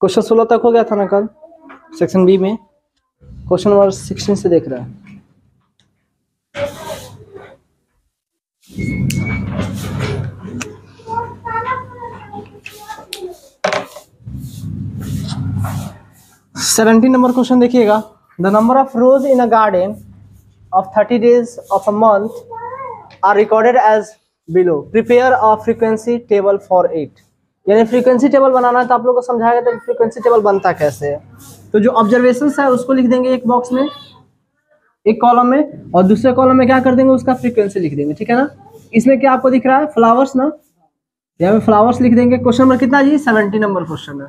Question 16 तक हो गया था ना कल सेक्शन बी में। क्वेश्चन नंबर 16 से देख रहा है। सेवेंटीन नंबर क्वेश्चन देखिएगा। The number of rose in a garden of 30 days of a month are recorded as below. Prepare a frequency table for it. यानी फ्रीक्वेंसी टेबल बनाना है तो आप लोगों को समझाया गया था फ्रीक्वेंसी टेबल बनता कैसे है। तो जो ऑब्जर्वेशंस है उसको लिख देंगे एक बॉक्स में, एक कॉलम में, और दूसरे कॉलम में क्या कर देंगे उसका फ्रीक्वेंसी लिख देंगे। ठीक है ना। इसमें क्या आपको दिख रहा है, फ्लावर्स ना, यहाँ पे फ्लावर्स लिख देंगे। क्वेश्चन नंबर कितना जी, 70 नंबर क्वेश्चन है।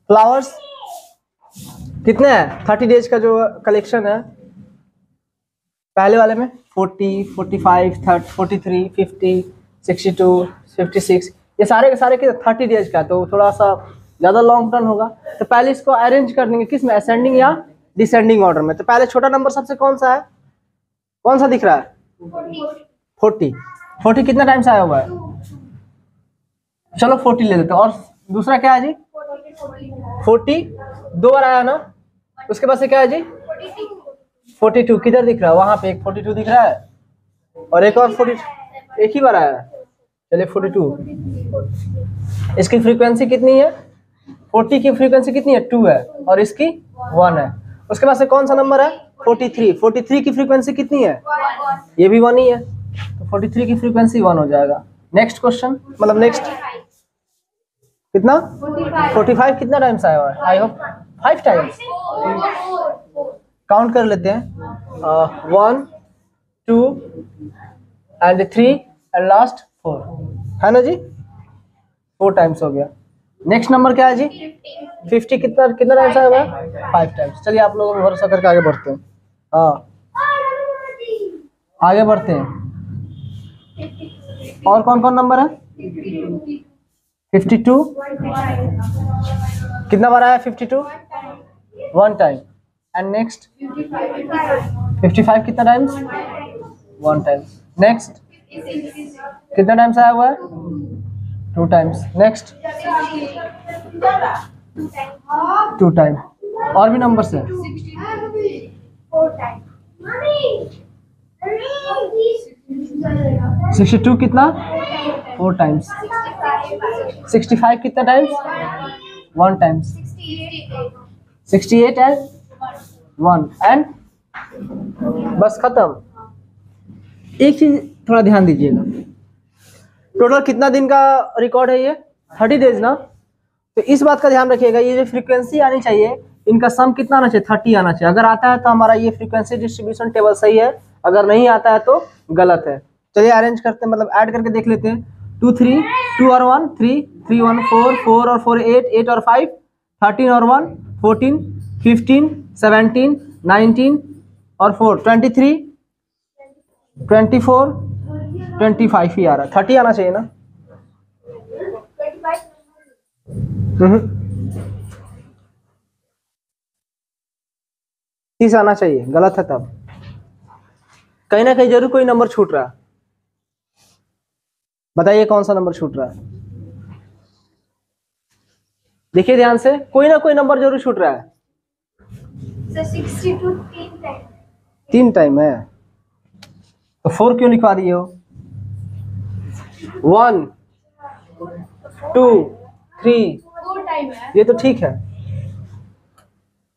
फ्लावर्स कितने हैं, 30 डेज का जो कलेक्शन है। पहले वाले में 40, 45, 30, 43, 50, 62, 56, ये सारे के सारे 30 डेज का, तो थोड़ा सा ज़्यादा लॉन्ग टर्म होगा। तो पहले इसको अरेंज कर देंगे किस में, असेंडिंग या डिसेंडिंग ऑर्डर में। तो पहले छोटा नंबर सबसे कौन सा है, कौन सा दिख रहा है, 40। 40 कितना टाइम्स आया हुआ है, चलो 40 ले लेते हैं। और दूसरा क्या है जी, 40 दो बार आया ना। उसके बाद से क्या है जी, 42 किधर दिख रहा है, वहां पे एक 42 दिख रहा है, और एक और 40 एक ही बार आया है। चलिए 42, इसकी फ्रीक्वेंसी कितनी है, 40 की फ्रीक्वेंसी कितनी है, 2 है, और इसकी 1 है। उसके बाद से कौन सा नंबर है, 43। 43 की फ्रीक्वेंसी कितनी है, ये भी 1 ही है, तो 43 की फ्रीक्वेंसी 1 हो जाएगा। नेक्स्ट क्वेश्चन, मतलब नेक्स्ट कितना, 45 कितना टाइम्स आया हुआ है, आई होप 5 टाइम्स। काउंट कर लेते हैं, 1, 2 एंड 3 एंड लास्ट 4 है ना जी, 4 टाइम्स हो गया। नेक्स्ट नंबर क्या है जी, 50 कितना कितना टाइम्स आया हुआ है, 5 टाइम्स। चलिए आप लोगों को भरोसा करके आगे बढ़ते हैं। हाँ आगे बढ़ते हैं। और कौन कौन नंबर है, 52 कितना बार आया, 52 1 टाइम। एंड नेक्स्ट 55 कितना टाइम्स, 1 टाइम। नेक्स्ट कितना टाइम्स आया हुआ है, 2 टाइम्स। Next 2 time. और भी नंबर्स है, 62 कितना, 4 टाइम्स। 65 कितना टाइम्स, 1 टाइम्स। 68 एंड 1 एंड बस खत्म। एक चीज थोड़ा ध्यान दीजिएगा, टोटल कितना दिन का रिकॉर्ड है ये, 30 डेज ना। तो इस बात का ध्यान रखिएगा, ये जो फ्रीक्वेंसी आनी चाहिए इनका सम कितना आना चाहिए, 30 आना चाहिए। अगर आता है तो हमारा ये फ्रीक्वेंसी डिस्ट्रीब्यूशन टेबल सही है, अगर नहीं आता है तो गलत है। चलिए अरेंज करते हैं, मतलब ऐड करके देख लेते हैं। 2 3 2 और 1 3 3 1 4 4 और 4 8 8 और 5 13 और 1 14 15 17 19 और 4 23 24 25 ही आ रहा है, 30 आना चाहिए ना। 30 आना चाहिए, गलत है तब। कहीं ना कहीं जरूर कोई नंबर छूट रहा है, बताइए कौन सा नंबर छूट रहा है। देखिए ध्यान से, कोई ना कोई नंबर जरूर छूट रहा है। 62 3 टाइम है, तो 4 क्यों लिखवा दिए हो, 1 2 3 2 टाइम है, ये तो ठीक है।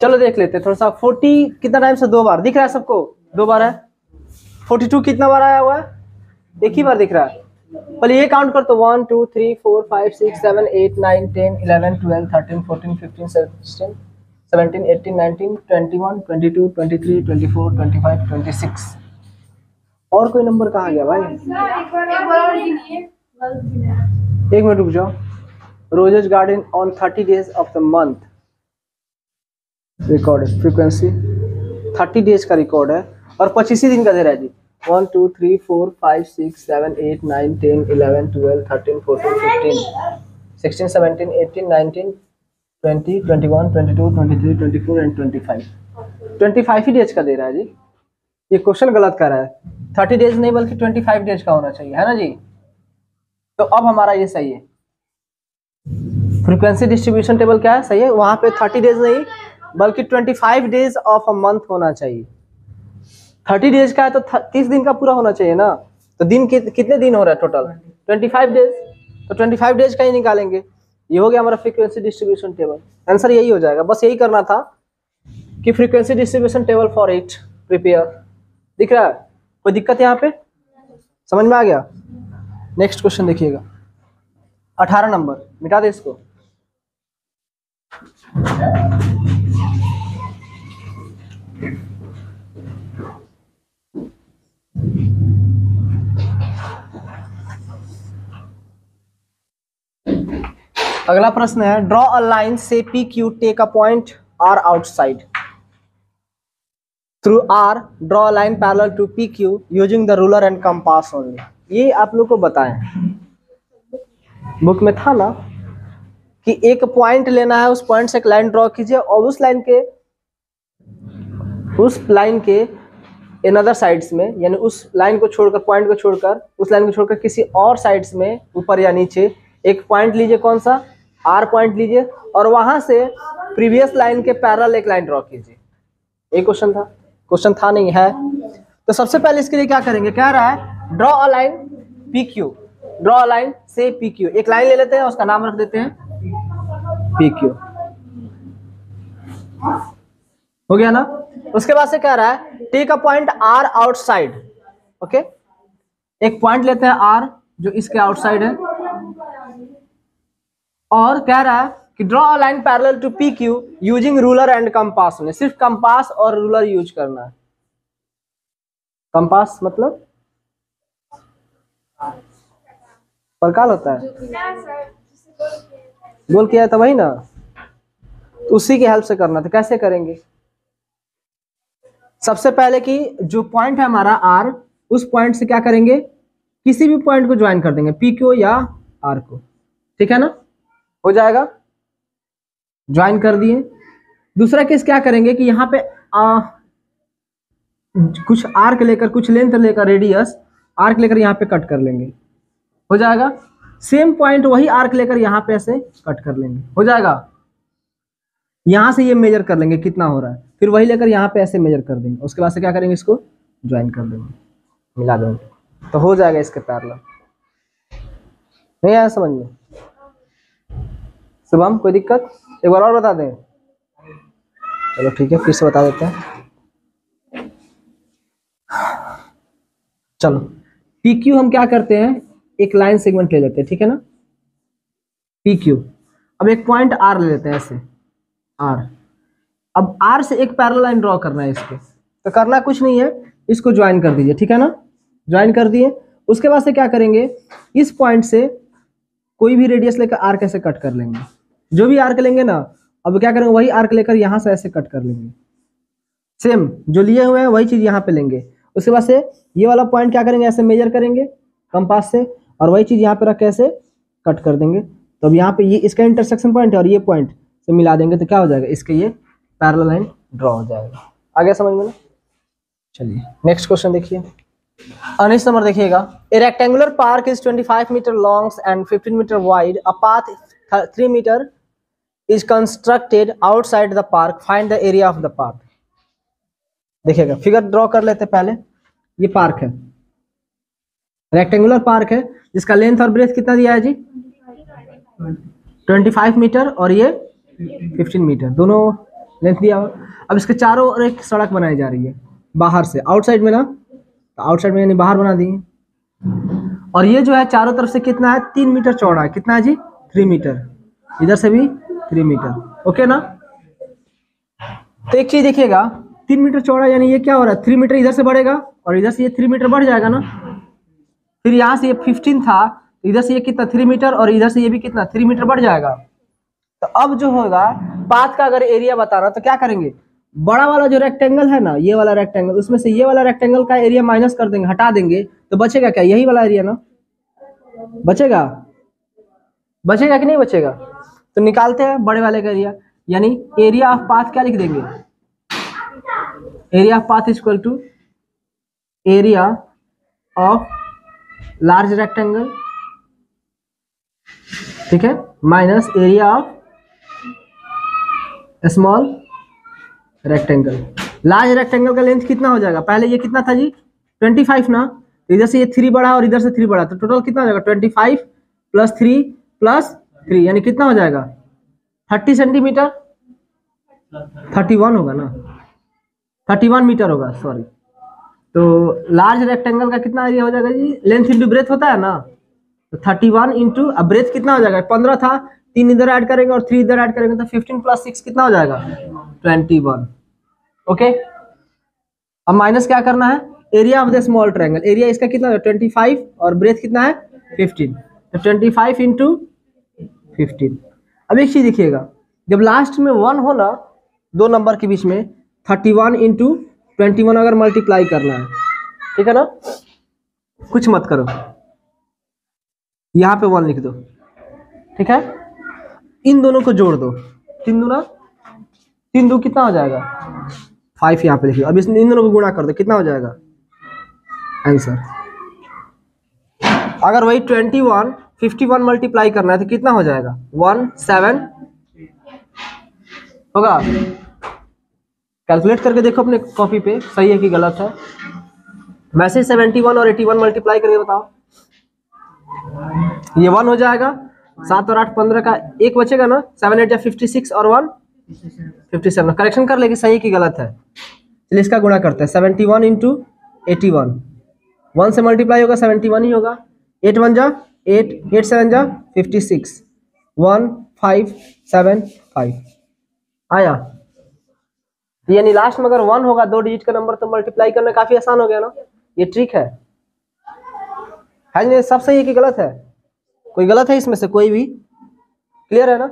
चलो देख लेते हैं थोड़ा सा। 40 कितना टाइम से, 2 बार दिख रहा है सबको, 2 बार है। 42 कितना बार आया हुआ है, एक ही बार दिख रहा है। पहले ये काउंट कर तो 1 2 3 4 5 6 7 8 9 10 11 12 13 14 15 16 17 18 19 21 22 23 24 25 26। और कोई नंबर कहाँ गया भाई, एक मिनट रुक जाओ। Roses garden on 30 days of the month record frequency 30 days का रिकॉर्ड है, और 25 ही दिन का दे रहा है जी। 1 2 3 4 5 6 7 8 9 10 11 12 13 14 15 16 17 18 19 20 21 22 23 24 एंड 25 25 ही डेज का दे रहा है जी। ये क्वेश्चन गलत कर रहा है, 30 डेज नहीं बल्कि 25 डेज का होना चाहिए, है ना जी। तो अब हमारा ये सही है। फ्रीक्वेंसी डिस्ट्रीब्यूशन टेबल क्या है, सही है, वहां पे 30 डेज नहीं बल्कि 25 डेज ऑफ अ मंथ होना चाहिए। 30 डेज का है तो 30 दिन का पूरा होना चाहिए ना, तो दिन कितने दिन हो रहा है टोटल, 25 डेज, तो 25 डेज का ही निकालेंगे। ये हो गया हमारा फ्रीक्वेंसी डिस्ट्रीब्यूशन टेबल, आंसर यही हो जाएगा। बस यही करना था कि frequency distribution table for it prepare. दिख रहा है, कोई दिक्कत यहाँ पे, समझ में आ गया। नेक्स्ट क्वेश्चन देखिएगा, 18 नंबर, मिटा दे इसको। अगला प्रश्न है, ड्रॉ अ लाइन से P Q, take a point R outside through R, draw a line parallel to P Q using the ruler and compass only. ये आप लोग को बताएं, बुक में था ना कि एक पॉइंट लेना है, उस पॉइंट से एक लाइन ड्रॉ कीजिए और उस लाइन के अनदर साइड्स में, यानी उस लाइन को छोड़कर, पॉइंट को छोड़कर, उस लाइन को छोड़कर किसी और साइड्स में ऊपर या नीचे एक पॉइंट लीजिए, कौन सा, आर पॉइंट लीजिए, और वहां से प्रीवियस लाइन के पैरेलल एक लाइन ड्रॉ कीजिए। एक क्वेश्चन था नहीं है। तो सबसे पहले इसके लिए क्या करेंगे, कह रहा है draw a line P Q, draw a line से पी क्यू, एक लाइन ले लेते हैं, उसका नाम रख देते हैं पी क्यू, हो गया ना। उसके बाद से कह रहा है take a point R outside, okay, एक पॉइंट लेते हैं आर जो इसके आउटसाइड है, और कह रहा है कि draw a line parallel to P Q using ruler and compass, में सिर्फ कंपास और रूलर यूज करना है। कंपास मतलब परकाल होता है, गोल किया था वही ना, तो उसी की हेल्प से करना था। कैसे करेंगे, सबसे पहले कि जो पॉइंट है हमारा आर, उस पॉइंट से क्या करेंगे, किसी भी पॉइंट को ज्वाइन कर देंगे, पी क्यू या आर को, ठीक है ना, हो जाएगा, ज्वाइन कर दिए। दूसरा केस क्या करेंगे कि यहाँ पे कुछ आर्क लेकर, कुछ लेंथ लेकर, रेडियस आर्क लेकर यहाँ पे कट कर लेंगे, हो जाएगा। सेम पॉइंट वही आर्क लेकर यहाँ पे ऐसे कट कर लेंगे, हो जाएगा। यहाँ से ये मेजर कर लेंगे कितना हो रहा है, फिर वही लेकर यहाँ पे ऐसे मेजर कर देंगे, उसके बाद से क्या करेंगे, इसको ज्वाइन कर देंगे, मिला देंगे, तो हो जाएगा इसके पैरेलल। नहीं आया समझ में शुभम, कोई दिक्कत, एक बार और बता दें, चलो ठीक है, फिर से बता देते हैं। चलो पी क्यू हम क्या करते हैं, एक लाइन सेगमेंट ले लेते हैं, ठीक है ना, पी क्यू। अब एक पॉइंट आर ले लेते हैं ऐसे, आर, अब आर से एक पैरेलल लाइन ड्रॉ करना है इसके, तो करना कुछ नहीं है, इसको ज्वाइन कर दीजिए, ठीक है ना, ज्वाइन कर दिए। उसके बाद से क्या करेंगे, इस पॉइंट से कोई भी रेडियस लेकर आर्क ऐसे कट कर लेंगे, जो भी आर्क लेंगे ना, अब क्या करेंगे, वही आर्क लेकर यहां से ऐसे कट कर लेंगे, सेम जो लिए हुए हैं वही चीज यहाँ पे लेंगे। उसके बाद से ये वाला पॉइंट क्या करेंगे, ऐसे मेजर करेंगे कंपास से, और वही चीज यहाँ पे रख के ऐसे कट कर देंगे। तो अब यहाँ पे ये इसका इंटरसेक्शन पॉइंट है और ये पॉइंट से मिला देंगे, तो क्या हो जाएगा, इसके ये पैरेलल लाइन ड्रॉ हो जाएगा। आ गया समझ में ना। चलिए नेक्स्ट क्वेश्चन देखिए, 19 नंबर देखिएगा, a rectangular park is 25 metre long and 15 metre wide, a path 3 metre is constructed outside the park, find the area of the park. देखिएगा फिगर ड्रॉ कर लेते पहले, ये पार्क है, रेक्टेंगुलर पार्क है, जिसका लेंथ और ब्रेथ कितना दिया है जी, 25 मीटर, और ये 15 मीटर, दोनों लेंथ दिया हुआ। अब इसके चारों ओर एक सड़क बनाई जा रही है बाहर से, आउटसाइड में ना, तो आउटसाइड में यानी बाहर बना दिए, और ये जो है चारों तरफ से कितना है, 3 मीटर चौड़ा है, कितना है जी, 3 मीटर, इधर से भी 3 मीटर, ओके ना। तो एक चीज देखिएगा, 3 मीटर चौड़ा, यानी ये क्या हो रहा है, 3 मीटर इधर से बढ़ेगा और इधर से ये 3 मीटर बढ़ जाएगा ना। फिर यहाँ से ये 15 था, इधर से ये कितना, 3 मीटर, और इधर से ये भी कितना, 3 मीटर बढ़ जाएगा। तो अब जो होगा, पाथ का अगर एरिया बताना, तो क्या करेंगे, बड़ा वाला जो रेक्टेंगल है ना, ये वाला रेक्टेंगल, उसमें से ये वाला रेक्टेंगल का एरिया माइनस कर देंगे, हटा देंगे, तो बचेगा क्या, यही वाला एरिया ना, बचेगा, बचेगा कि नहीं बचेगा। तो निकालते हैं बड़े वाले का एरिया, यानी एरिया ऑफ पाथ क्या लिख देंगे, area of path is equal to area of large rectangle, ठीक है, minus area of small rectangle. Large rectangle का लेंथ कितना हो जाएगा? पहले ये कितना था जी 25 ना, तो इधर से ये 3 बढ़ा और इधर से 3 बढ़ा, तो टोटल कितना हो जाएगा 25 प्लस 3 प्लस 3, यानी कितना हो जाएगा 30 सेंटीमीटर, 31 होगा ना, 31 मीटर होगा सॉरी। तो लार्ज रेक्टेंगल का कितना एरिया हो जाएगा जी? लेंथ इंटू ब्रेथ होता है ना, तो 31 इंटू, अब ब्रेथ कितना हो जाएगा 15 था, 3 इधर ऐड करेंगे और 3 इधर ऐड करेंगे, तो 15 प्लस 6 कितना हो जाएगा 21। ओके, अब माइनस क्या करना है? Area of the small triangle. Area इसका कितना है 25 और ब्रेथ कितना है 15, तो 25 इंटू 15। अब एक चीज देखिएगा, जब लास्ट में 1 हो ना दो नंबर के बीच में, 31 इंटू 21 अगर मल्टीप्लाई करना है, ठीक है ना, कुछ मत करो, यहाँ पे 1 लिख दो, ठीक है, इन दोनों को जोड़ दो, 3 दूना 3 दो कितना हो जाएगा 5, यहाँ पे लिखिए। अब इन दोनों को गुणा कर दो, कितना हो जाएगा आंसर। अगर वही 51 मल्टीप्लाई करना है तो कितना हो जाएगा 17 होगा। कैलकुलेट करके देखो अपने कॉपी पे, सही है कि गलत है। वैसे 71 और 81 मल्टीप्लाई करके बताओ, ये 1 हो जाएगा, 7 और 8 15 का 1 बचेगा ना, 7 8 56 और 1 57। करेक्शन कर लेगी सही कि गलत है। चलिए इसका गुणा करते हैं, 71 इंटू 81, 1 से मल्टीप्लाई होगा 71 ही होगा, 8 1 जा 8, 8 7 जा 56, 1 5 7 5 आया। यानी लास्ट में अगर 1 होगा 2 डिजिट का नंबर तो मल्टीप्लाई करना काफी आसान हो गया ना, ये ट्रिक है नहीं? सब सही है कि गलत है? कोई गलत है इसमें से कोई भी? क्लियर है ना?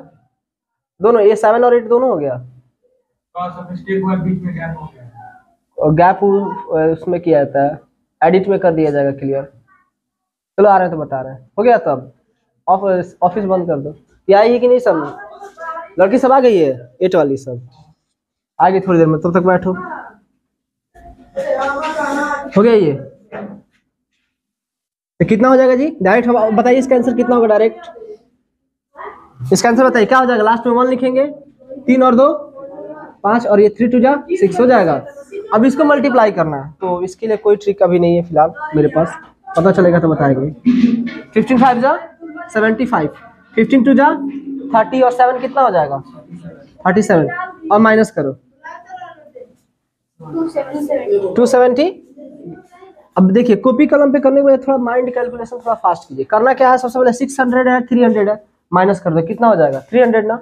दोनों, ये 7 और 8 दोनों हो गया, और गैप उसमें किया जाता है, एडिट में कर दिया जाएगा। क्लियर? चलो आ रहे हैं तो बता रहे हैं, हो गया। तब ऑफिस बंद कर दो। ये आई है कि नहीं सब लड़की सब आ गई है, 8 वाली सब आ गई थोड़ी देर में, तब तक बैठो। हो गया ये, तो कितना हो जाएगा जी डायरेक्ट? हम बताइए इसका आंसर कितना होगा डायरेक्ट, इसका आंसर बताइए क्या हो जाएगा। लास्ट में 1 लिखेंगे, 3 और 2 5, और ये 3 2 जा 6 हो जाएगा। अब इसको मल्टीप्लाई करना है, तो इसके लिए कोई ट्रिक अभी नहीं है फिलहाल मेरे पास, पता चलेगा तो बताएंगे। 15 5 जा 75, 15 2 जा 30 और 7 कितना हो जाएगा 37, और माइनस करो 270। अब देखिए कॉपी कलम पे करने के बाद थोड़ा माइंड कैलकुलेशन थोड़ा फास्ट कीजिए। करना क्या है, सबसे पहले 600 है 300 है, माइनस कर दो, कितना हो जाएगा 300 ना।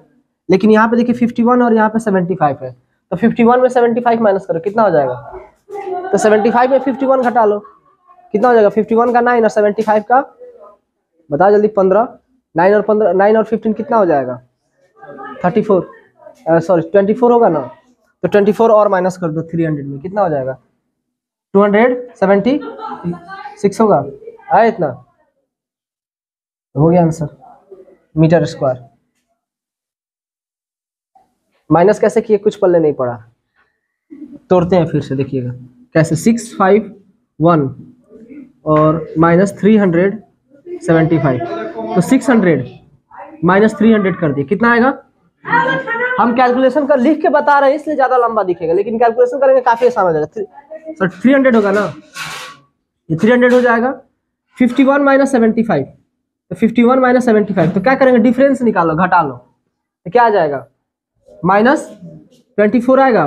लेकिन यहाँ पे देखिए 51 और यहाँ पे 75 है, तो 51 में 75 माइनस करो, कितना हो जाएगा, तो 75 में 51 घटा लो, कितना हो जाएगा 51 का 9 और 75 का बताओ जल्दी 15, 9 और 15, 9 और 15 कितना हो जाएगा 34, सॉरी 24 होगा ना, तो 24 और माइनस कर दो 300 में, कितना हो जाएगा 276 होगा। आया इतना, हो गया आंसर मीटर स्क्वायर। माइनस कैसे किए कुछ पल्ले नहीं पड़ा, तोड़ते हैं फिर से, देखिएगा कैसे। 651 और माइनस 375, तो 600 माइनस 300 कर दिए, कितना आएगा। हम कैलकुलेशन कर लिख के बता रहे हैं इसलिए ज्यादा लंबा दिखेगा, लेकिन कैलकुलेशन करेंगे काफी आसान हो जाएगा। 300 होगा ना, ये 300 हो जाएगा। 51 माइनस 75, तो 51 माइनस 75, तो क्या करेंगे डिफरेंस निकालो, घटा लो, तो क्या आ जाएगा माइनस 24 आएगा,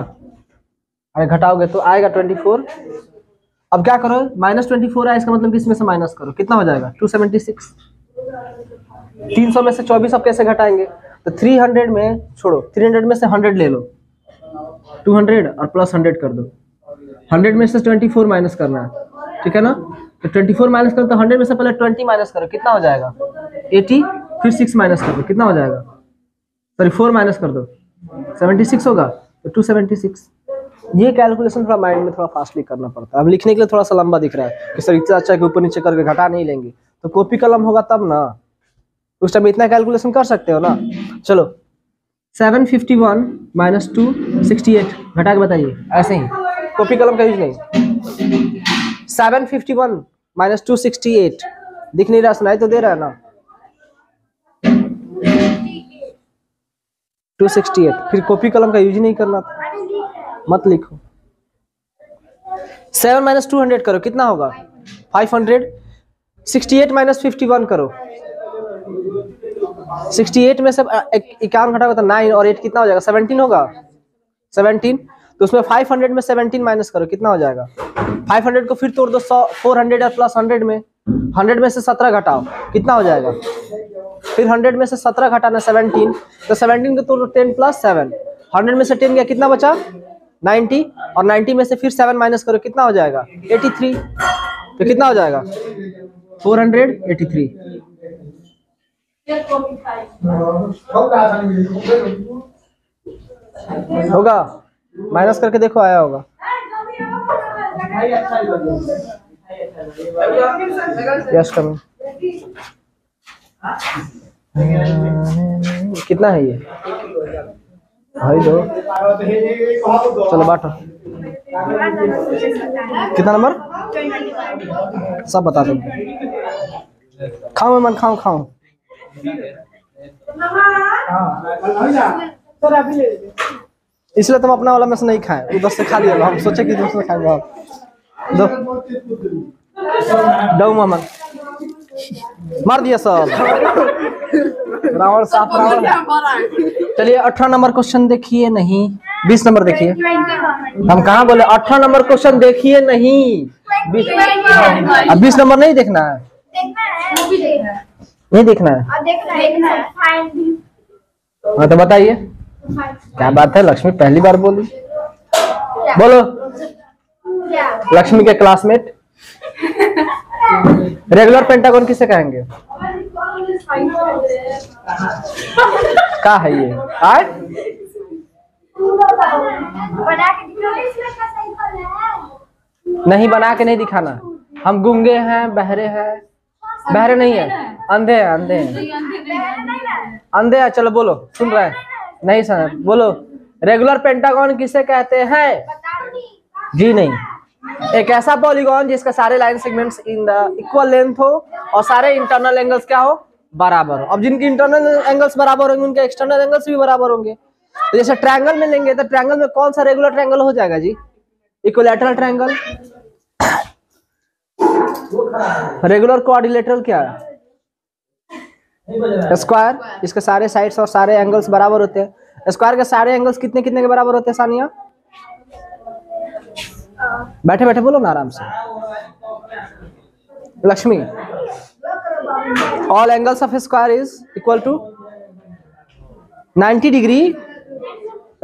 अरे घटाओगे तो आएगा 24। अब क्या करो, माइनस 24 आया, इसका मतलब कि इसमें से माइनस करो, कितना हो जाएगा 276। 300 में से 24 अब कैसे घटाएंगे, तो 300 में छोड़ो, 300 में से 100 ले लो, 200 और प्लस 100 कर दो, 100 में से 24 माइनस करना है, ठीक है ना। तो 24 माइनस करो, तो 100 में से पहले 20 माइनस करो, कितना हो जाएगा 80, फिर 6 माइनस कर दो, कितना हो जाएगा, सॉरी 4 माइनस कर दो 76 होगा, तो 276। ये कैलकुलेशन थोड़ा माइंड में थोड़ा फास्टली करना पड़ता है। अब लिखने के लिए थोड़ा सा लंबा दिख रहा है कि सर इतना अच्छा के ऊपर नीचे करके घटा नहीं लेंगे, तो कॉपी कलम होगा तब ना, उस टाइम इतना कैलकुलेशन कर सकते हो ना। चलो 751 माइनस 268 घटा के बताइए, ऐसे ही कॉपी कलम का यूज नहीं। 751 माइनस 268 दिख नहीं रहा, सुनाई तो दे रहा है ना। 268। फिर कॉपी कलम का यूज ही नहीं करना था, मत लिखो। 7 माइनस 200 करो, कितना होगा? 500। 68 माइनस 51 करो, 68 में से 51 घटाओगे तो 9 और 8 कितना हो जाएगा? 17 होगा। 17, तो उसमें 500 में 17 माइनस करो, कितना हो जाएगा? 500 को फिर तोड़ दो 400 और प्लस 100 में, 100 में से 17 घटाओ, कितना हो जाएगा? फिर 100 में से 17 घटाना 17, तो 17 को तोड़ो 10 प्लस 7, 100 में से 10 गया, कितना बचा? 90, और 90 में से फिर 7 माइनस करो, कितना हो जाएगा? 83। तो कितना हो जाएगा? 483 होगा। माइनस करके देखो, आया होगा। Yes coming. कितना है ये? भाई दो, चलो बांटो। कितना नंबर? सब बता दो। खाओ मन, खाओ खाओ। इसलिए तुम अपना वाला में से नहीं खाए, उधर से खा लिया। हम सोचे कि दूसरा खाएंगे। आप दो दो मामा, मार दिया सब। रावण साफ रावण। चलिए 18 नंबर क्वेश्चन देखिए। नहीं 20 नंबर देखिए। हम कहाँ बोले 18 नंबर क्वेश्चन देखिए? नहीं 20 नंबर नहीं देखना है, नहीं देखना है। हाँ तो बताइए क्या बात है। लक्ष्मी पहली बार बोली, बोलो। लक्ष्मी के क्लासमेट। रेगुलर पेंटागन किसे कहेंगे? क्या है ये? आए नहीं, बना के नहीं दिखाना। हम गूंगे हैं, बहरे हैं। बहरे नहीं है, अंधे हैं, अंधे हैं, अंधे हैं। चलो बोलो, सुन रहे हैं? नहीं सर, बोलो। रेगुलर पेंटागन किसे कहते हैं? जी नहीं, एक ऐसा पॉलीगॉन जिसका सारे line segments in the equal length हो और सारे इंटरनल एंगल्स क्या हो? बराबर हो। अब जिनकी इंटरनल एंगल्स बराबर होंगे उनके एक्सटर्नल एंगल्स भी बराबर होंगे। तो जैसे ट्रायंगल में लेंगे तो ट्रायंगल में कौन सा रेगुलर ट्रायंगल हो जाएगा जी? Equilateral triangle. रेगुलर क्वाड्रिलेटरल क्या है? स्क्वायर। इसके सारे साइड्स और सारे एंगल्स बराबर होते हैं। स्क्वायर के सारे एंगल्स कितने कितने के बराबर होते हैं सानिया? बैठे बैठे बोलो ना आराम से। Lakshmi, all angles of square is equal to 90 degree.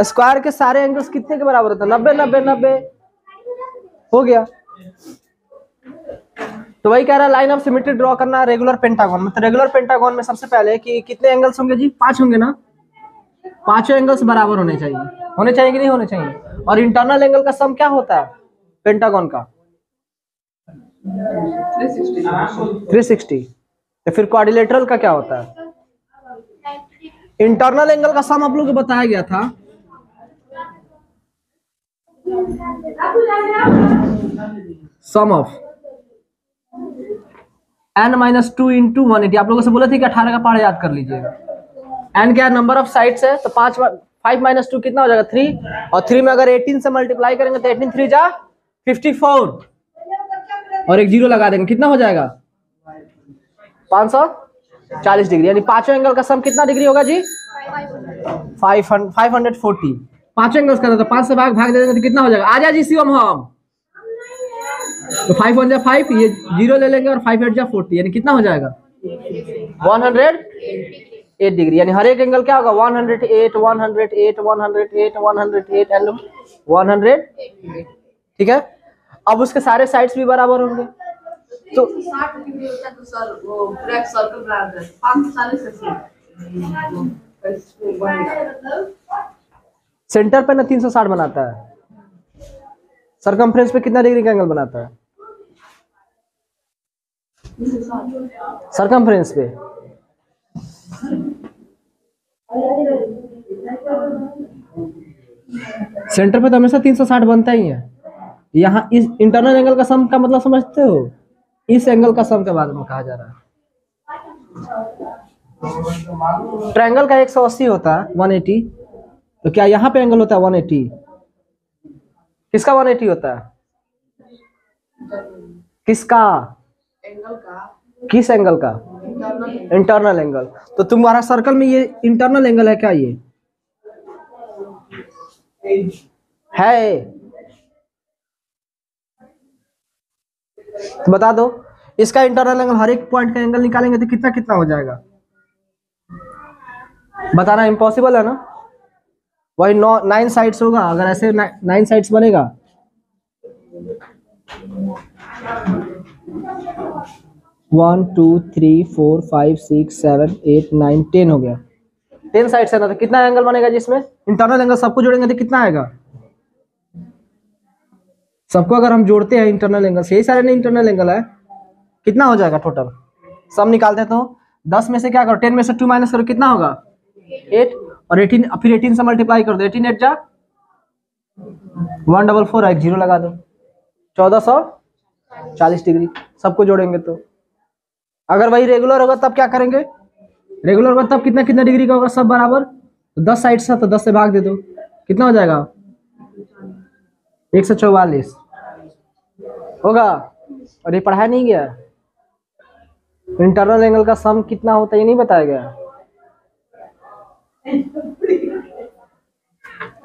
Square के सारे एंगल्स कितने के बराबर होते हैं? 90 90 90 हो गया। तो वही कह रहा है लाइन ऑफ सिमेट्री ड्रॉ करना रेगुलर पेंटागन में। तो रेगुलर पेंटागन में सबसे पहले कि कितने एंगल्स होंगे जी? 5 होंगे ना। पांचों एंगल्स बराबर होने चाहिए, होने चाहिए कि नहीं होने चाहिए? और इंटरनल एंगल का सम क्या होता है पेंटागन का? 360। तो फिर क्वाड्रिलेटरल का क्या होता है? इंटरनल एंगल का सम आप लोगों को बताया गया था। सम ऑफ n-2 इंटू 180। आप लोगों से बोले थे कि 18 का पहाड़ याद कर लीजिएगा। n क्या नंबर ऑफ साइड्स है, तो 5 माइनस 2 कितना हो जाएगा? 3। और 3 में अगर 18 से मल्टीप्लाई करेंगे तो 18 3 जा 54 और एक जीरो लगा देंगे, कितना हो जाएगा? 540 डिग्री। यानी पांचों एंगल का सम कितना डिग्री होगा जी? 540। पांचों एंगल्स का तो 5 से भाग दे देंगे तो कितना हो जाएगा? आजा जी शिवम हम। तो 5 1 जा 5, ये जीरो ले लेंगे और 5 8 जा 40, यानी कितना हो जाएगा? 108 डिग्री। यानी हर एक एंगल क्या होगा? 108 108 108 108 एंड 100। ठीक है। अब उसके सारे साइड्स भी बराबर होंगे। तो 60 डिग्री होता है तो सर वो ब्लैक सर्कल बना दे 540 से सेंटर पे ना 360 बनाता है। सरकमफ्रेंस पे कितना डिग्री का एंगल बनाता है? सरकमफ्रेंस पे सेंटर पे तो हमेशा 360 बनता ही है। यहाँ इस इंटरनल एंगल का सम का मतलब समझते हो? इस एंगल का सम के बारे में कहा जा रहा है। ट्रायंगल का 180 होता है 180, तो क्या यहाँ पे एंगल होता है 180? किसका 180 होता है? किसका? एंगल का। किस एंगल का? Internal angle. तो तुम्हारा सर्कल में ये इंटरनल एंगल है क्या? ये है? तो बता दो, इसका इंटरनल एंगल, हर एक पॉइंट का एंगल निकालेंगे तो कितना कितना हो जाएगा? बताना इम्पॉसिबल है ना। वही 9 साइड्स होगा, अगर ऐसे 9 साइड्स बनेगा। 1 2 3 4 5 6 7 8 9 10 हो गया। 10 साइड्स है ना, तो कितना एंगल बनेगा जिसमें इंटरनल एंगल सबको जोड़ेंगे तो कितना आएगा? सबको अगर हम जोड़ते हैं इंटरनल एंगल से, यही सारे नहीं इंटरनल एंगल है, कितना हो जाएगा टोटल? सब निकालते हैं तो 10 में से क्या करो, 10 में से 2 माइनस करो, कितना होगा? 8। और 18, फिर 18 से मल्टीप्लाई कर दो, 18 8 जा 144, एक जीरो लगा दो, 1440 डिग्री। सबको जोड़ेंगे तो अगर वही रेगुलर होगा तब क्या करेंगे? रेगुलर होगा तब कितना कितना डिग्री का होगा? सब बराबर। तो 10 साइड से तो 10 से भाग दे दो, कितना हो जाएगा? 144 होगा। और ये पढ़ाया नहीं गया, इंटरनल एंगल का सम कितना होता है ये नहीं बताया गया।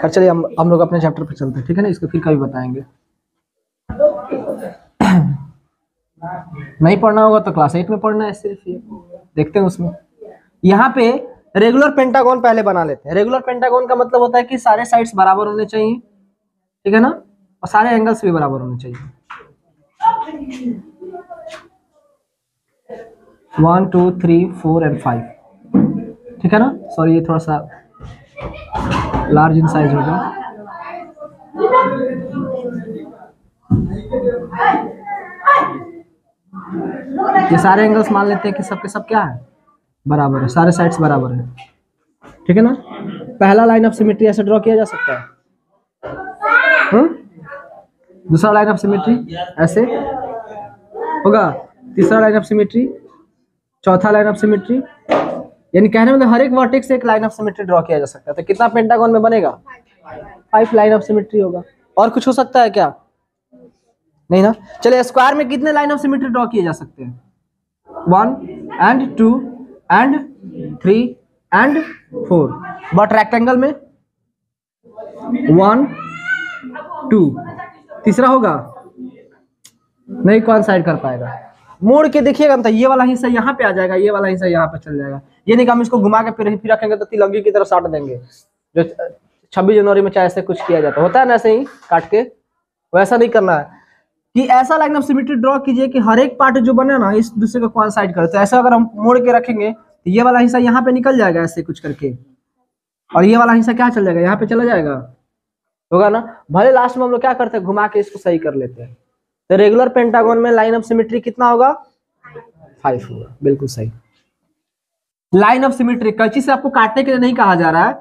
खैर चलिए हम लोग अपने चैप्टर पे चलते हैं, ठीक है ना, इसको फिर कभी बताएंगे। नहीं पढ़ना होगा तो क्लास 8 में पढ़ना है, सिर्फ ये देखते हैं उसमें। यहाँ पे रेगुलर पेंटागन पहले बना लेते हैं। रेगुलर पेंटागन का मतलब होता है कि सारे साइड्स बराबर होने चाहिए, ठीक है ना, और सारे एंगल्स भी बराबर होने चाहिए। 1 2 3 4 एंड 5, ठीक है ना। सॉरी, ये थोड़ा सा लार्ज इन साइज होगा। ये सारे एंगल्स मान लेते हैं कि सबके सब क्या है? बराबर है, सारे साइड्स बराबर है, ठीक है ना। पहला लाइन ऑफ सिमेट्री ऐसे ड्रॉ किया जा सकता है। दूसरा लाइन ऑफ सिमेट्री ऐसे होगा, तीसरा लाइन ऑफ सिमेट्री, चौथा लाइन ऑफ सिमेट्री, यानी कहने मतलब हर एक वर्टेक्स से एक लाइन ऑफ सिमेट्री ड्रॉ किया जा सकता है। तो कितना पेंटागन में बनेगा? 5 लाइन ऑफ सिमेट्री होगा। और कुछ हो सकता है क्या? नहीं ना। चलिए, स्क्वायर में कितने लाइन ऑफ सिमेट्री ड्रॉ किए जा सकते हैं? 1 and 2 and 3 and 4। But rectangle में 1 2, तीसरा होगा नहीं, कौन साइड कर पाएगा? मोड़ के देखिएगा तो ये वाला हिस्सा यहाँ पे आ जाएगा, ये वाला हिस्सा यहाँ पे चल जाएगा। ये नहीं कि हम इसको घुमा के फिर रखेंगे तो तिलंगी की तरह साट देंगे, जो 26 जनवरी में चाहे ऐसे कुछ किया जाता होता है ना, ऐसे ही काट के। वैसा नहीं करना है कि ऐसा लाइन ऑफ सिमेट्री ड्रॉ कीजिए कि हर एक पार्ट जो बने ना इस दूसरे को कोइंसाइड करे। तो ऐसा अगर हम मोड़ के रखेंगे तो ये वाला हिस्सा यहाँ पे निकल जाएगा ऐसे कुछ करके, और ये वाला हिस्सा क्या चल जाएगा? यहाँ पे चला जाएगा, होगा ना। भले लास्ट में हम लोग क्या करते हैं, घुमा के इसको सही कर लेते हैं। तो रेगुलर पेंटागन में लाइन ऑफ सिमेट्री कितना होगा? 5 होगा, बिल्कुल सही। लाइन ऑफ सिमेट्री कैंची से आपको काटने के लिए नहीं कहा जा रहा है,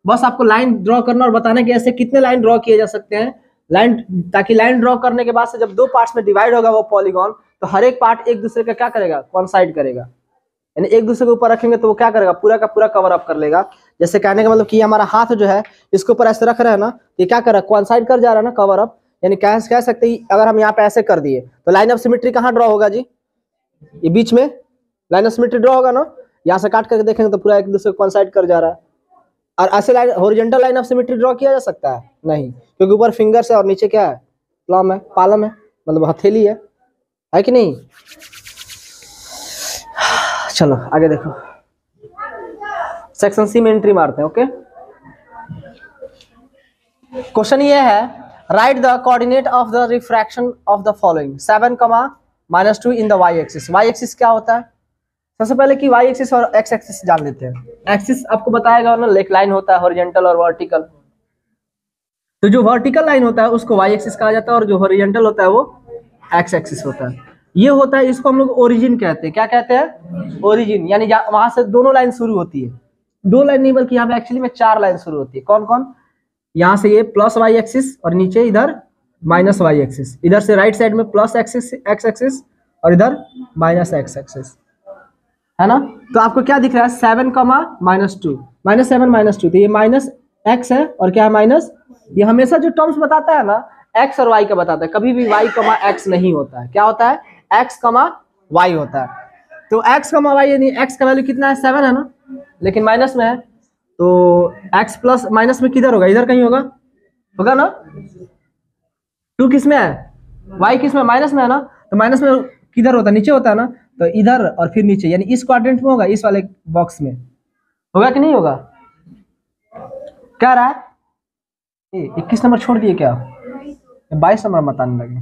बस आपको लाइन ड्रॉ करना और बताना कि ऐसे कितने लाइन ड्रॉ किए जा सकते हैं। लाइन, ताकि लाइन ड्रॉ करने के बाद से जब 2 पार्ट्स में डिवाइड होगा वो पॉलीगॉन, तो हर एक पार्ट एक दूसरे का क्या करेगा? कोइंसाइड करेगा, यानी एक दूसरे के ऊपर रखेंगे तो वो क्या करेगा? पूरा का पूरा कवर अप कर लेगा। जैसे कहने का मतलब कि हमारा हाथ जो है इसके ऊपर ऐसे रख रहे हैं ना, ये क्या कर रहा है? कोइंसाइड कर जा रहा है ना, कवर अप। यानी कह सकते हैं अगर हम यहाँ पे ऐसे कर दिए तो लाइन ऑफ सिमेट्री कहाँ ड्रॉ होगा जी? ये बीच में लाइन ऑफ सिमेट्री ड्रॉ होगा ना। यहाँ से काट करके देखेंगे तो पूरा एक दूसरे को कोइंसाइड कर जा रहा है। और ऐसे line horizontal line of symmetry draw किया जा सकता है? नहीं, क्योंकि ऊपर फिंगर्स है और नीचे क्या है? प्लम है, पालम है, मतलब हथेली है कि नहीं। चलो आगे देखो, सेक्शन सी में एंट्री मारते हैं। ओके, क्वेश्चन ये है, write the coordinate of the refraction of the following 7, -2 in the Y axis. Y axis क्या होता है? सबसे पहले कि वाई एक्सिस और एक्स एक्सिस जान लेते हैं। एक्सिस आपको बताएगा ना, एक लाइन होता है हॉरिजॉन्टल और वर्टिकल। तो जो वर्टिकल लाइन होता है उसको वाई एक्सिस कहा जाता है, और जो हॉरिजॉन्टल होता है वो एक्स एक्सिस होता है। ये होता है, इसको हम लोग ओरिजिन कहते हैं। क्या कहते हैं? ओरिजिन, यानी वहां से दोनों लाइन शुरू होती है। 2 लाइन नहीं बल्कि यहाँ पे एक्चुअली में 4 लाइन शुरू होती है। कौन कौन? यहाँ से ये प्लस वाई एक्सिस और नीचे इधर माइनस वाई एक्सिस, इधर से राइट साइड में प्लस एक्सिस एक्स एक्सिस और इधर माइनस एक्स एक्सिस, है ना। तो आपको क्या दिख रहा है? 7, -2, -7 -2, तो ये एक्स है और क्या है माइनस। ये हमेशा जो टर्म्स बताता है ना एक्स और वाई का बताता है, कभी भी वाई कमा एक्स नहीं होता है। क्या होता है? एक्स कमा वाई होता है। तो एक्स कमा वाई यानी एक्स का वैल्यू कितना है 7 है ना, लेकिन माइनस में है, तो एक्स प्लस माइनस में किधर होगा? इधर कहीं होगा, होगा ना। 2 किस में है? वाई किस में? माइनस में है ना, तो माइनस में किधर होता है? नीचे होता है ना, तो इधर और फिर नीचे, यानी इस क्वाड्रेंट में होगा, इस वाले बॉक्स में होगा कि नहीं होगा? क्या रहा है? 21 नंबर छोड़ दिए क्या? 22 नंबर मत आने लगे।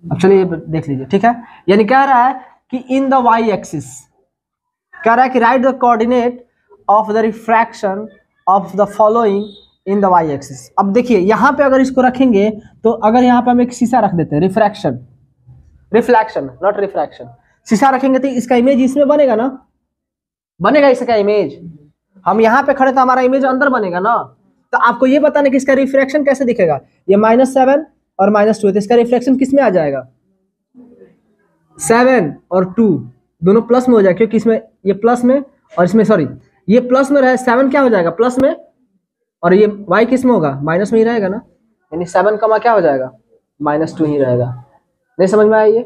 अब चलिए देख लीजिए, ठीक है। यानी कह रहा है कि इन द वाई एक्सिस, कह रहा है कि write the coordinate of the refraction of the following in the Y axis. अब देखिए यहां पे अगर इसको रखेंगे तो अगर यहां पे हम एक शीशा रख देते हैं, रिफ्रैक्शन, रिफ्लेक्शन नॉट रिफ्रैक्शन, शीशा रखेंगे तो इसका इमेज इसमें बनेगा ना, बनेगा इसका इमेज। हम यहाँ पे खड़े तो हमारा इमेज अंदर बनेगा ना। तो आपको ये बताना कि इसका रिफ्रैक्शन कैसे दिखेगा। ये -7 और -2, तो इसका रिफ्लेक्शन किस में आ जाएगा? 7 और 2 दोनों प्लस में हो जाएगा, क्योंकि इसमें ये प्लस में और इसमें सॉरी ये प्लस में रहे, 7 क्या हो जाएगा? प्लस में, और ये y किस में होगा? माइनस में ही रहेगा ना, यानी 7 का क्या हो जाएगा? -2 ही रहेगा। नहीं समझ में आया ये?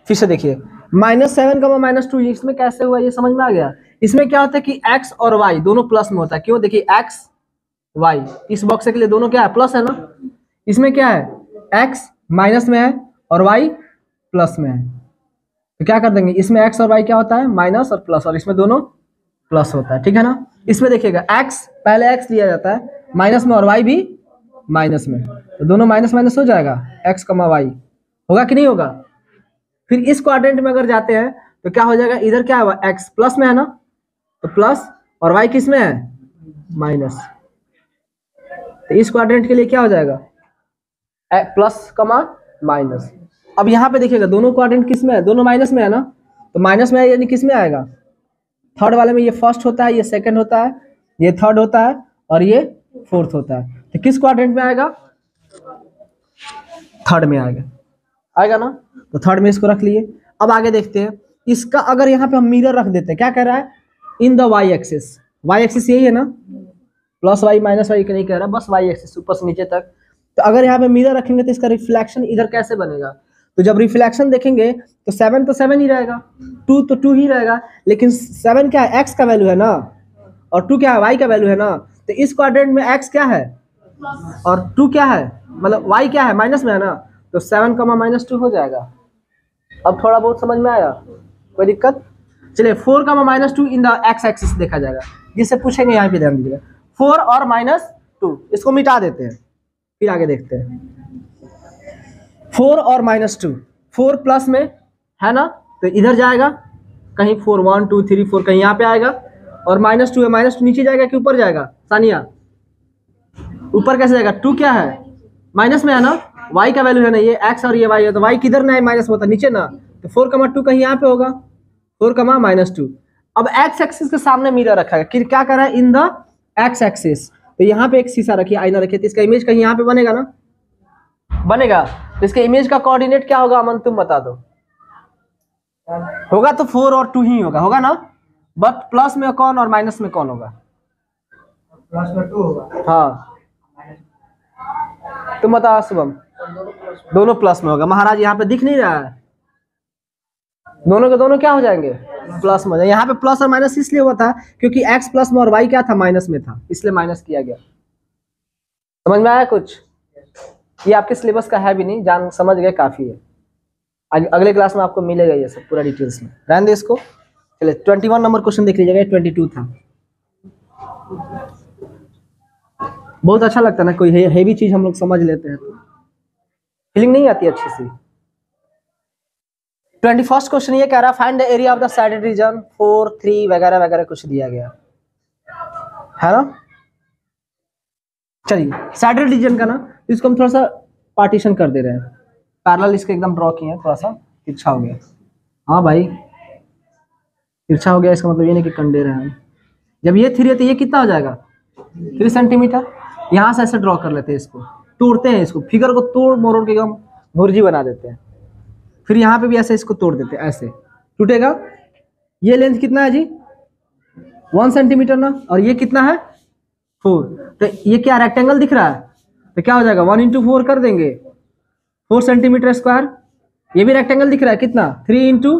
फिर से देखिए, -7 का -2 इसमें कैसे हुआ, ये समझ में आ गया। इसमें क्या होता है कि x और y दोनों प्लस में होता है। क्यों? देखिए x y इस बॉक्स के लिए दोनों क्या है? प्लस है ना। इसमें क्या है? x माइनस में है और y प्लस में है, तो क्या कर देंगे, इसमें x और y क्या होता है? माइनस और प्लस, और इसमें दोनों प्लस होता है, ठीक है ना। इसमें देखिएगा x पहले x लिया जाता है माइनस में और y भी माइनस में, तो दोनों माइनस माइनस हो जाएगा, x कमा y होगा कि नहीं होगा। फिर इस क्वाड्रेंट में अगर जाते हैं तो क्या हो जाएगा? इधर क्या है? x प्लस में है ना, तो प्लस, और y किस में है? माइनस। तो इस क्वाड्रेंट के लिए क्या हो जाएगा? Plus comma minus. अब यहाँ पे देखिएगा दोनों क्वाड्रेंट किस में है? दोनों माइनस में है ना, तो माइनस में है यानी किस में आएगा? थर्ड वाले में ये फर्स्ट होता है, ये सेकंड होता है, ये थर्ड होता है और ये फोर्थ होता है। तो किस क्वाड्रेंट में आएगा? थर्ड में आएगा, आएगा ना। तो थर्ड में इसको रख लिए। अब आगे देखते हैं इसका, अगर यहाँ पे हम मिरर रख देते हैं, क्या कह रहा है? In the Y axis, Y axis यही है ना, प्लस वाई माइनस वाई नहीं कह रहा, बस वाई एक्सिस ऊपर से नीचे तक। तो अगर यहाँ पे मिरर रखेंगे तो इसका रिफ्लेक्शन इधर कैसे बनेगा? तो जब रिफ्लेक्शन देखेंगे तो 7 तो 7 ही रहेगा, 2 तो 2 ही रहेगा, लेकिन 7 क्या है? x का वैल्यू है ना, और 2 क्या है? y का वैल्यू है ना। तो इस क्वाड्रेंट में x क्या है और 2 क्या है, मतलब y क्या है? माइनस में है ना, तो 7 -2 हो जाएगा। अब थोड़ा बहुत समझ में आया? कोई दिक्कत? चलिए 4 -2 इन द x एक्सिस देखा जाएगा, जिससे पूछेंगे यहाँ पे ध्यान दीजिएगा। 4 और -2 इसको मिटा देते हैं, फिर आगे देखते हैं। 4 और -2, 4 प्लस में है ना, तो इधर जाएगा कहीं 4 1 2 3 4 कहीं यहाँ पे आएगा, और -2 है, -2 नीचे जाएगा कि ऊपर जाएगा? सानिया ऊपर कैसे जाएगा? 2 क्या है? माइनस में है ना, y का वैल्यू है ना, ये x और ये y है, तो y किधर ना है? माइनस में होता नीचे ना, तो 4 2 कहीं यहाँ पे होगा, 4 -2। अब x एक्सिस के सामने मिरर रखा है, क्या कर रहा है? In the x axis. तो यहाँ पे एक शीशा रखिए, आईना रखिए, तो इसका इमेज कहीं यहाँ पे बनेगा ना, बनेगा। तो इसके इमेज का कोऑर्डिनेट क्या होगा अमन, तुम बता दो। होगा तो 4 और 2 ही होगा, होगा ना, बट प्लस में कौन और माइनस में कौन होगा? प्लस में 2 होगा। हाँ तुम बता शुभम। दोनों प्लस में होगा महाराज, यहाँ पे दिख नहीं रहा है, दोनों के दोनों क्या हो जाएंगे? प्लस में। यहाँ पे प्लस और माइनस इसलिए हुआ था क्योंकि x प्लस में और y क्या था? माइनस में था, इसलिए माइनस किया गया। समझ में आया कुछ? ये आपके सिलेबस का है भी नहीं, जान समझ गए काफी है। अगले क्लास में आपको मिलेगा ये सब पूरा डिटेल्स में, रहने दे इसको। चलिए 21 नंबर क्वेश्चन देख लीजिएगा, 22 था। बहुत अच्छा लगता है ना, कोई हेवी चीज हम लोग समझ लेते हैं तो फीलिंग नहीं आती अच्छी सी। 21st क्वेश्चन ये कह रहा है find the area of the shaded region 4 3 वगैरह वगैरह कुछ दिया गया है ना। चलिए सैडेड रीजन का ना, इसको हम थोड़ा सा पार्टीशन कर दे रहे हैं, पैरेलल इसके एकदम ड्रॉ किए हैं, थोड़ा सा तिरछा हो गया। हाँ भाई तिरछा हो गया, इसका मतलब ये नहीं कि कंडे रहे हैं। जब ये 3 है तो ये कितना हो जाएगा? 3 सेंटीमीटर। यहाँ से ऐसे ड्रॉ कर लेते हैं, इसको तोड़ते हैं, इसको फिगर को तोड़ मरोड़ के हम भुर्जी बना देते हैं। फिर यहाँ पे भी ऐसे इसको तोड़ देते हैं, ऐसे टूटेगा। ये लेंथ कितना है जी? 1 सेंटीमीटर ना, और ये कितना है? 4। तो ये क्या रेक्टेंगल दिख रहा है, तो क्या हो जाएगा 1 इंटू 4 कर देंगे 4 सेंटीमीटर स्क्वायर। ये भी रेक्टेंगल दिख रहा है कितना 3 इंटू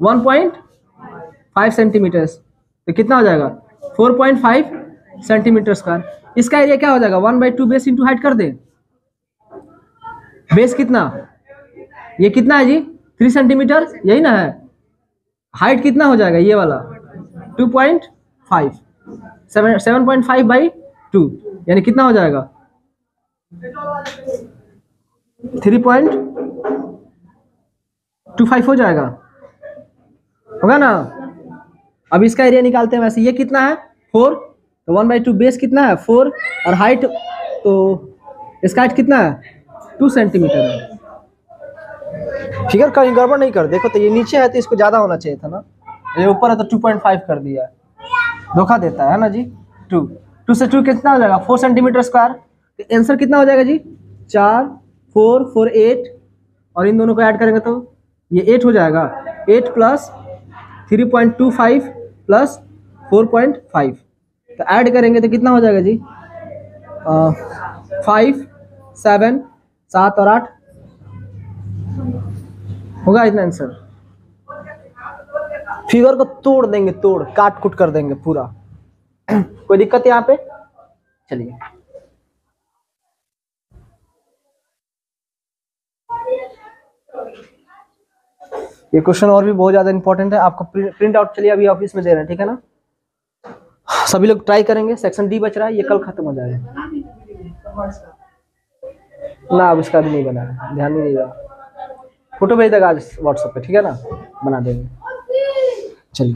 1.5 सेंटीमीटर, तो कितना हो जाएगा 4.5 सेंटीमीटर स्क्वायर। इसका एरिया क्या हो जाएगा 1/2 बेस इंटू हाइट कर दे। बेस कितना, ये कितना है जी 3 सेंटीमीटर, यही ना है। हाइट कितना हो जाएगा ये वाला 2.5 7.5/2, यानी कितना हो जाएगा 3.25 हो जाएगा, होगा ना। अब इसका एरिया निकालते हैं। वैसे ये कितना है 4, तो 1/2 बेस कितना है 4, और हाइट तो इसका हाइट कितना है 2 सेंटीमीटर है। फिगर कहीं गड़बड़ नहीं कर, देखो तो ये नीचे है तो इसको ज़्यादा होना चाहिए था ना, ये ऊपर है तो 2.5 कर दिया, धोखा देता है ना जी। 2 से 2 कितना हो जाएगा 4 सेंटीमीटर स्क्वायर। तो आंसर कितना हो जाएगा जी 4 4 4 8, और इन दोनों को ऐड करेंगे तो ये 8 हो जाएगा। 8 प्लस 3.25 प्लस 4.5, तो ऐड करेंगे तो कितना हो जाएगा जी 5 7 7 और 8 होगा इतना आंसर। फिगर को तोड़ देंगे, तोड़ काट कुट कर देंगे पूरा। कोई दिक्कत यहाँ पे, चलिए। ये क्वेश्चन और भी बहुत ज्यादा इंपॉर्टेंट है, आपको प्रिंट आउट चलिए अभी ऑफिस में दे रहे हैं, ठीक है ना। सभी लोग ट्राई करेंगे। सेक्शन डी बच रहा है, ये कल खत्म हो जाएगा ना। अब इसका भी नहीं बना है, ध्यान नहीं देगा। फोटो भेज देगा आज व्हाट्सएप पे, ठीक है ना, बना देंगे। चलिए।